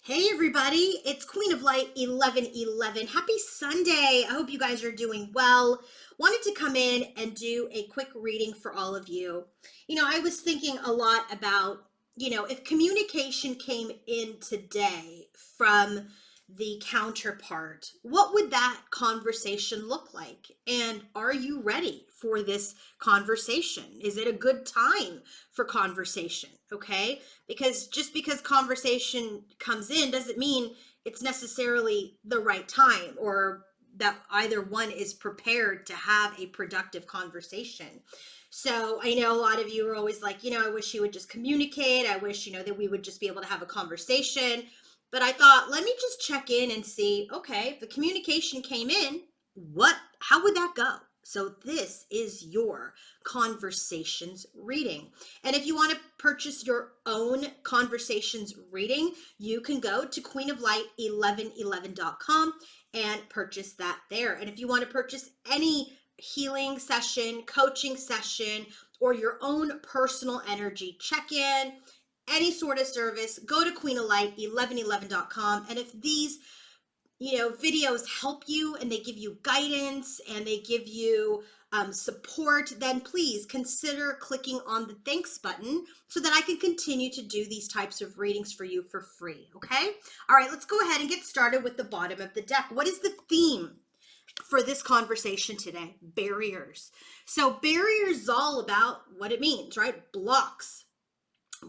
Hey everybody, it's Queen of Light 1111. Happy Sunday. I hope you guys are doing well. Wanted to come in and do a quick reading for all of you. I was thinking a lot about, if communication came in today from the counterpart, what would that conversation look like? And are you ready for this conversation? Is it a good time for conversation? Okay? Because just because conversation comes in doesn't mean it's necessarily the right time or that either one is prepared to have a productive conversation. So I know a lot of you are always like, I wish you would just communicate. I wish, that we would just be able to have a conversation. But I thought, let me just check in and see, okay, if the communication came in, how would that go? So this is your conversations reading. And if you want to purchase your own conversations reading, you can go to queenoflight1111.com and purchase that there. And if you want to purchase any healing session, coaching session, or your own personal energy check-in, any sort of service, go to queenoflight1111.com. And if these videos help you and they give you guidance and they give you support, then please consider clicking on the thanks button so that I can continue to do these types of readings for you for free. Okay? All right, let's go ahead and get started with the bottom of the deck. What is the theme for this conversation today? Barriers. So barriers is all about what it means, right? Blocks.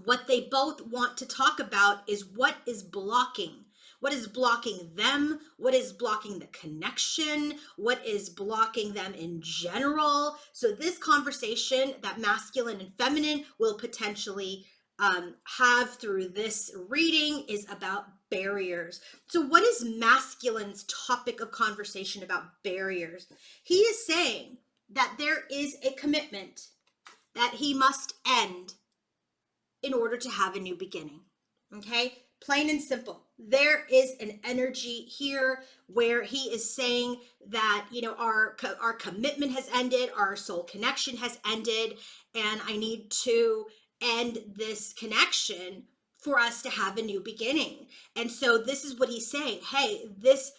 What they both want to talk about is what is blocking. What is blocking them? What is blocking the connection? What is blocking them in general? So this conversation that masculine and feminine will potentially have through this reading is about barriers. So what is masculine's topic of conversation about barriers? He is saying that there is a commitment that he must end in order to have a new beginning. Okay? Plain and simple. There is an energy here where he is saying that, our commitment has ended, our soul connection has ended, and I need to end this connection for us to have a new beginning. And so this is what he's saying. Hey, this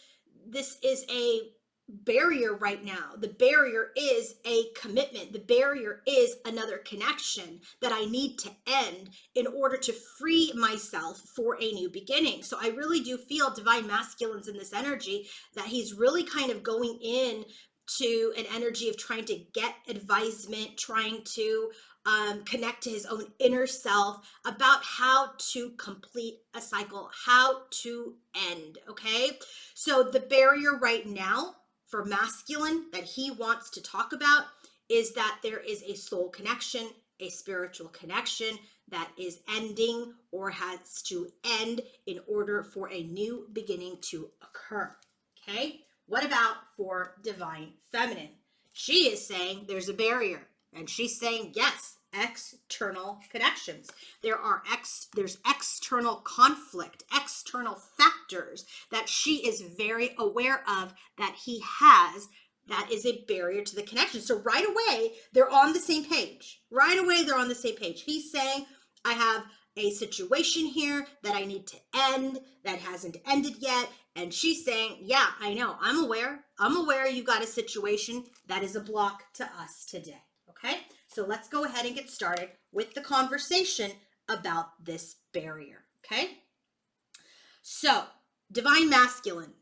is a barrier right now. The barrier is a commitment. The barrier is another connection that I need to end in order to free myself for a new beginning. So I really do feel divine masculine's in this energy that he's really kind of going in to an energy of trying to get advisement, trying to connect to his own inner self about how to complete a cycle, how to end. Okay. So the barrier right now for masculine that he wants to talk about is that there is a soul connection, a spiritual connection that is ending or has to end in order for a new beginning to occur. Okay? What about for divine feminine? She is saying there's a barrier, and she's saying yes, external connections. There's external conflict, external factors that she is very aware of that he has that is a barrier to the connection. So right away, they're on the same page. Right away, they're on the same page. He's saying, I have a situation here that I need to end that hasn't ended yet. And she's saying, yeah, I know. I'm aware you've got a situation that is a block to us today. Okay? So let's go ahead and get started with the conversation about this barrier. Okay? So, divine masculine,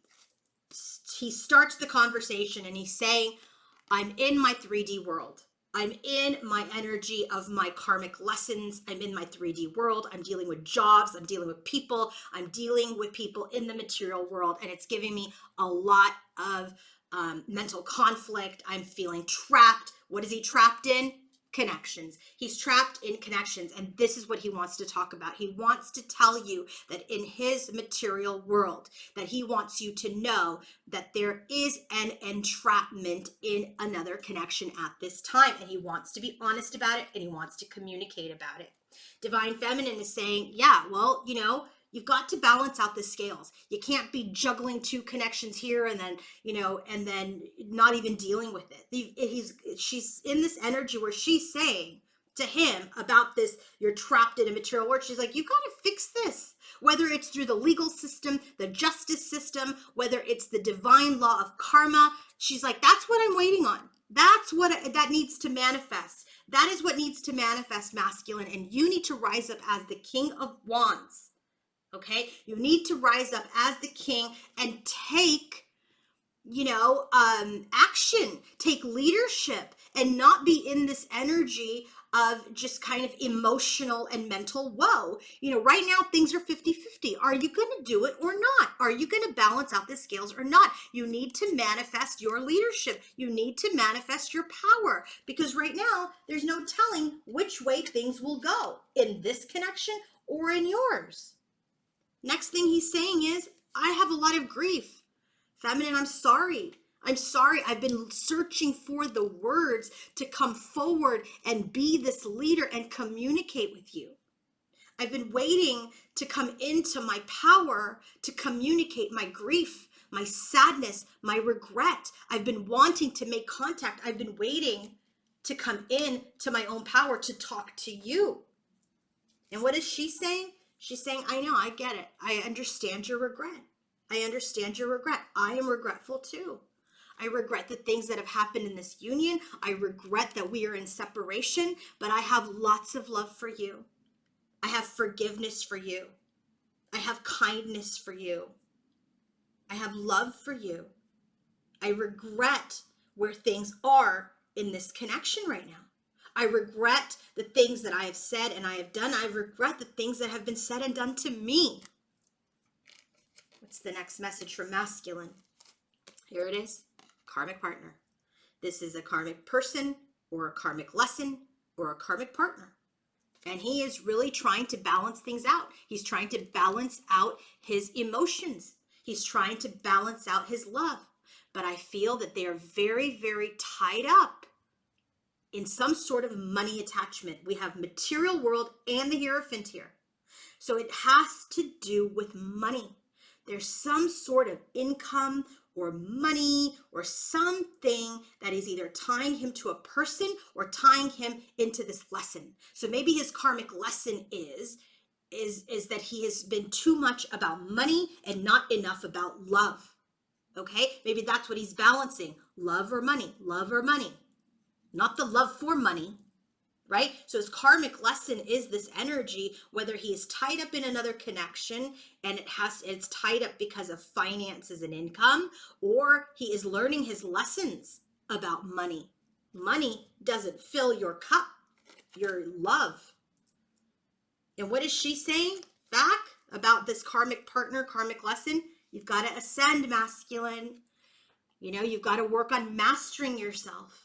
he starts the conversation and he's saying, I'm in my 3D world. I'm in my energy of my karmic lessons. I'm in my 3D world. I'm dealing with jobs. I'm dealing with people. I'm dealing with people in the material world. And it's giving me a lot of mental conflict. I'm feeling trapped. What is he trapped in? Connections. He's trapped in connections. And this is what he wants to talk about. He wants to tell you that in his material world, that he wants you to know that there is an entrapment in another connection at this time. And he wants to be honest about it and he wants to communicate about it. Divine feminine is saying, yeah, well, you've got to balance out the scales. You can't be juggling two connections here and then, and then not even dealing with it. She's in this energy where she's saying to him about this, you're trapped in a material world. She's like, you got to fix this. Whether it's it's through the legal system, the justice system, whether it's the divine law of karma. She's like, that's what I'm waiting on. That's what that needs to manifest. That is what needs to manifest, masculine. And you need to rise up as the King of Wands. Okay? You need to rise up as the king and take, action, take leadership, and not be in this energy of just kind of emotional and mental woe. Right now things are 50-50. Are you going to do it or not? Are you going to balance out the scales or not? You need to manifest your leadership. You need to manifest your power, because right now there's no telling which way things will go in this connection or in yours. Next thing he's saying is, I have a lot of grief. Feminine, I'm sorry. I'm sorry. I've been searching for the words to come forward and be this leader and communicate with you. I've been waiting to come into my power to communicate my grief, my sadness, my regret. I've been wanting to make contact. I've been waiting to come in to my own power to talk to you. And what is she saying? She's saying, I know, I get it. I understand your regret. I understand your regret. I am regretful too. I regret the things that have happened in this union. I regret that we are in separation, but I have lots of love for you. I have forgiveness for you. I have kindness for you. I have love for you. I regret where things are in this connection right now. I regret the things that I have said and I have done. I regret the things that have been said and done to me. What's the next message from masculine? Here it is. Karmic partner. This is a karmic person or a karmic lesson or a karmic partner. And he is really trying to balance things out. He's trying to balance out his emotions. He's trying to balance out his love. But I feel that they are very, very tied up in some sort of money attachment. We have material world and the Hierophant here. So it has to do with money. There's some sort of income or money or something that is either tying him to a person or tying him into this lesson. So maybe his karmic lesson is that he has been too much about money and not enough about love. Okay? Maybe that's what he's balancing. Love or money, love or money. Not the love for money, right? So his karmic lesson is this energy, whether he is tied up in another connection and it's tied up because of finances and income, or he is learning his lessons about money. Money doesn't fill your cup, your love. And what is she saying back about this karmic partner, karmic lesson? You've got to ascend, masculine. You've got to work on mastering yourself.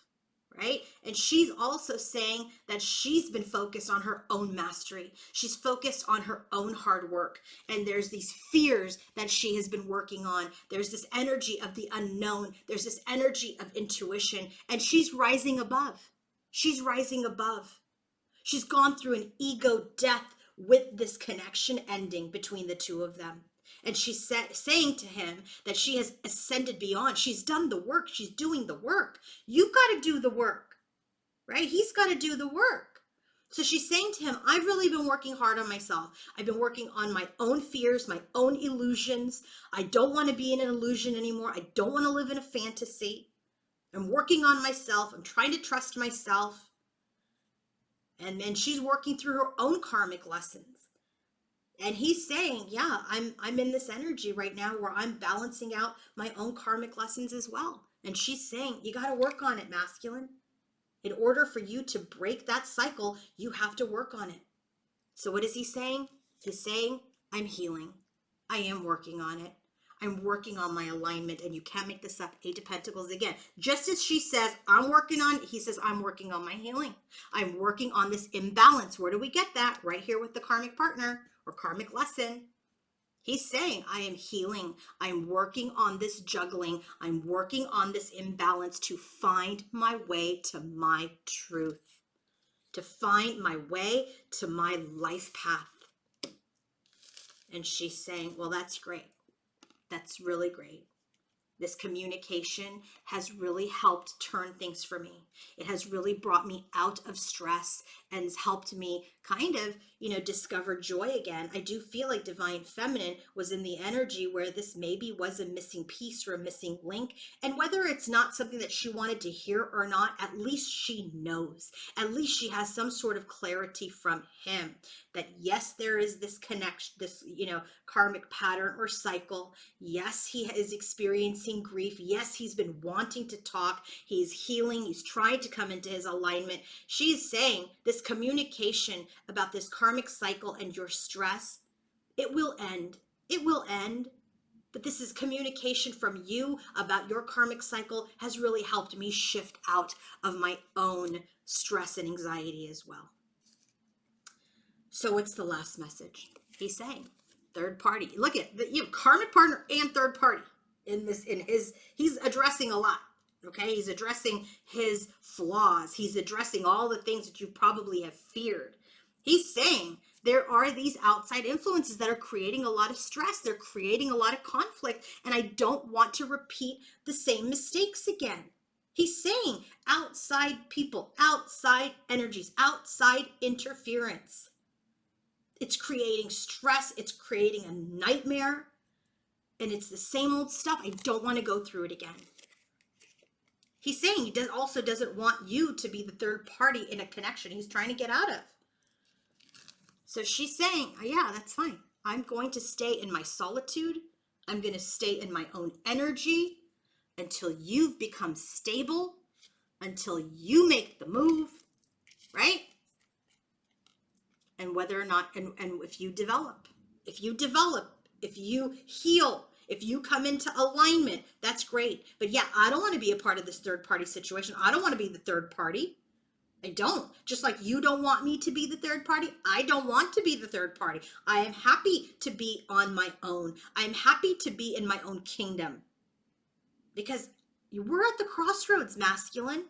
Right? And she's also saying that she's been focused on her own mastery. She's focused on her own hard work. And there's these fears that she has been working on. There's this energy of the unknown. There's this energy of intuition. And she's rising above. She's rising above. She's gone through an ego death with this connection ending between the two of them. And she's saying to him that she has ascended beyond. She's done the work. She's doing the work. You've got to do the work, right? He's got to do the work. So she's saying to him, I've really been working hard on myself. I've been working on my own fears, my own illusions. I don't want to be in an illusion anymore. I don't want to live in a fantasy. I'm working on myself. I'm trying to trust myself. And then she's working through her own karmic lessons. And he's saying, yeah, I'm in this energy right now where I'm balancing out my own karmic lessons as well. And she's saying, you got to work on it, masculine. In order for you to break that cycle, you have to work on it. So what is he saying? He's saying, I'm healing. I am working on it. I'm working on my alignment. And you can't make this up. 8 of Pentacles again. Just as she says, I'm working on, he says, I'm working on my healing. I'm working on this imbalance. Where do we get that? Right here with the karmic partner. Or karmic lesson. He's saying, I am healing. I'm working on this juggling. I'm working on this imbalance to find my way to my truth. To find my way to my life path. And she's saying, well, that's great. That's really great. This communication has really helped turn things for me. It has really brought me out of stress and has helped me kind of, discover joy again. I do feel like divine feminine was in the energy where this maybe was a missing piece or a missing link. And whether it's not something that she wanted to hear or not, at least she knows. At least she has some sort of clarity from him that yes, there is this connection, this, karmic pattern or cycle. Yes, he is experiencing grief. Yes, he's been wanting to talk. He's healing. He's trying to come into his alignment. She's saying this communication about this karmic cycle and your stress, it will end. It will end. But this is communication from you about your karmic cycle has really helped me shift out of my own stress and anxiety as well. So what's the last message? He's saying third party. Look at the karmic partner and third party he's addressing a lot. Okay, he's addressing his flaws. He's addressing all the things that you probably have feared. He's saying there are these outside influences that are creating a lot of stress. They're creating a lot of conflict, and I don't want to repeat the same mistakes again. He's saying outside people, outside energies, outside interference. It's creating stress. It's creating a nightmare, and it's the same old stuff. I don't want to go through it again. He's saying he also doesn't want you to be the third party in a connection he's trying to get out of. So she's saying, yeah, that's fine. I'm going to stay in my solitude. I'm going to stay in my own energy until you've become stable, until you make the move, right? And whether or not, and if you develop, if you heal, if you come into alignment, that's great. But yeah, I don't want to be a part of this third party situation. I don't want to be the third party. I don't. Just like you don't want me to be the third party, I don't want to be the third party. I am happy to be on my own. I am happy to be in my own kingdom. Because we're at the crossroads, masculine,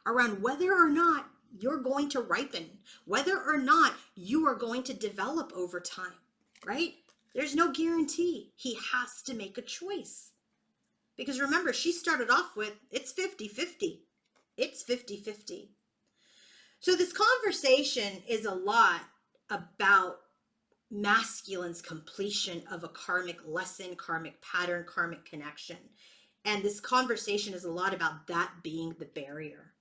around whether or not you're going to ripen, whether or not you are going to develop over time, right? There's no guarantee. He has to make a choice. Because remember, she started off with, it's 50-50. It's 50-50. So this conversation is a lot about masculine's completion of a karmic lesson, karmic pattern, karmic connection. And this conversation is a lot about that being the barrier.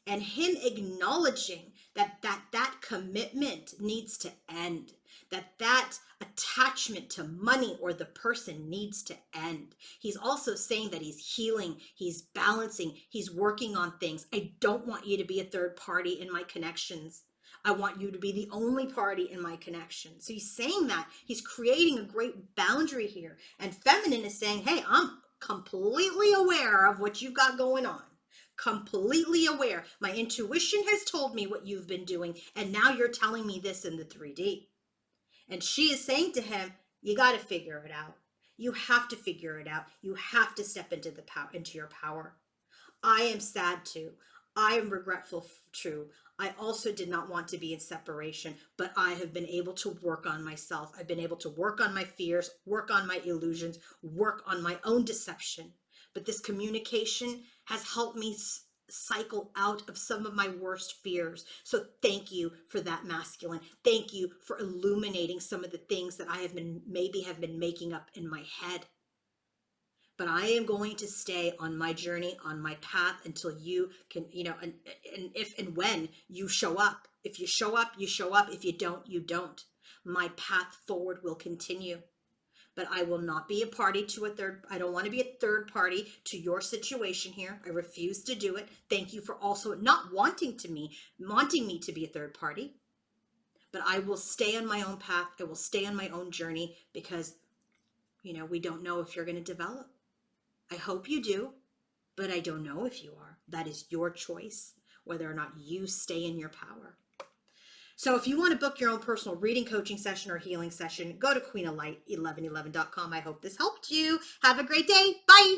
And him acknowledging that commitment needs to end, that attachment to money or the person needs to end. He's also saying that he's healing, he's balancing, he's working on things. I don't want you to be a third party in my connections. I want you to be the only party in my connection. So he's saying that. He's creating a great boundary here. And feminine is saying, hey, I'm completely aware of what you've got going on. Completely aware. My intuition has told me what you've been doing, and now you're telling me this in the 3D. And she is saying to him, you got to figure it out. You have to figure it out. You have to step into your power. I am sad too. I am regretful too. I also did not want to be in separation, but I have been able to work on myself. I've been able to work on my fears, work on my illusions, work on my own deception. But this communication has helped me cycle out of some of my worst fears. So thank you for that, masculine. Thank you for illuminating some of the things that I have been making up in my head. But I am going to stay on my journey, on my path until you can, and if and when you show up. If you show up, you show up. If you don't, you don't. My path forward will continue. But I will not be a party to I don't want to be a third party to your situation here. I refuse to do it. Thank you for also not wanting me to be a third party. But I will stay on my own path. I will stay on my own journey because, we don't know if you're going to develop. I hope you do, but I don't know if you are. That is your choice, whether or not you stay in your power. So if you want to book your own personal reading, coaching session, or healing session, go to queenoflight1111.com. I hope this helped you. Have a great day. Bye.